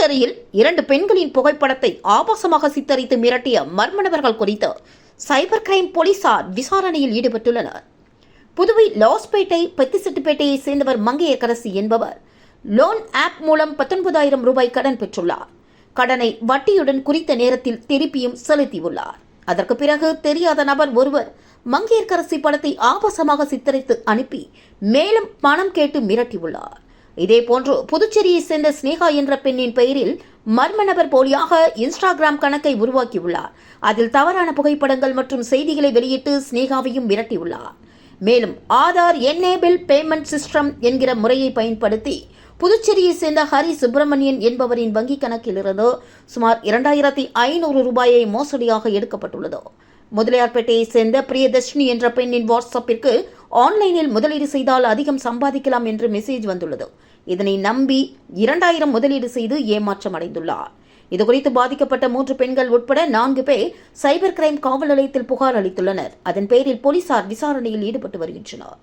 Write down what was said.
புதுச்சேரியில் 2 பெண்களின் புகைப்படத்தை ஆபாசமாக சித்தரித்து மிரட்டிய மர்ம நபர்கள் குறித்து சைபர் கிரைம் போலீசார் விசாரணையில் ஈடுபட்டுள்ளனர். புதுவை லாஸ்பேட்டை பெத்திசெட்டிப்பேட்டையை சேர்ந்தவர் மங்கையர்கரசி என்பவர் லோன் ஆப் மூலம் 19,000 ரூபாய் கடன் பெற்றுள்ளார். கடனை வட்டியுடன் குறித்த நேரத்தில் திருப்பியும் செலுத்தியுள்ளார். அதற்கு பிறகு தெரியாத நபர் ஒருவர் மங்கையர்கரசி படத்தை ஆபாசமாக சித்தரித்து அனுப்பி மேலும் பணம் கேட்டு மிரட்டியுள்ளார். இதேபோன்று புதுச்சேரியை சேர்ந்த ஸ்னேகா என்ற பெண்ணின் பெயரில் மர்ம நபர் போலியாக இன்ஸ்டாகிராம் கணக்கை உருவாக்கியுள்ளார். அதில் தவறான புகைப்படங்கள் மற்றும் செய்திகளை வெளியிட்டு ஸ்னேகாவையும் மிரட்டியுள்ளார். மேலும் ஆதார் எனேபிள் பேமெண்ட் சிஸ்டம் என்கிற முறையை பயன்படுத்தி புதுச்சேரியை சேர்ந்த ஹரி சுப்பிரமணியன் என்பவரின் வங்கிக் கணக்கிலிருந்து சுமார் 2,500 ரூபாயை மோசடியாக எடுக்கப்பட்டுள்ளது. முதலியார்பேட்டையை சேர்ந்த பிரியதர்ஷினி என்ற பெண்ணின் வாட்ஸ்அப்பிற்கு ஆன்லைனில் முதலீடு செய்தால் அதிகம் சம்பாதிக்கலாம் என்று மெசேஜ் வந்துள்ளது. இதனை நம்பி 2,000 முதலீடு செய்து ஏமாற்றம் அடைந்துள்ளார். இதுகுறித்து பாதிக்கப்பட்ட 3 பெண்கள் உட்பட 4 பேர் சைபர் கிரைம் காவல் நிலையத்தில் புகார் அளித்துள்ளனர். அதன் பேரில் போலீசார் விசாரணையில் ஈடுபட்டு வருகின்றனர்.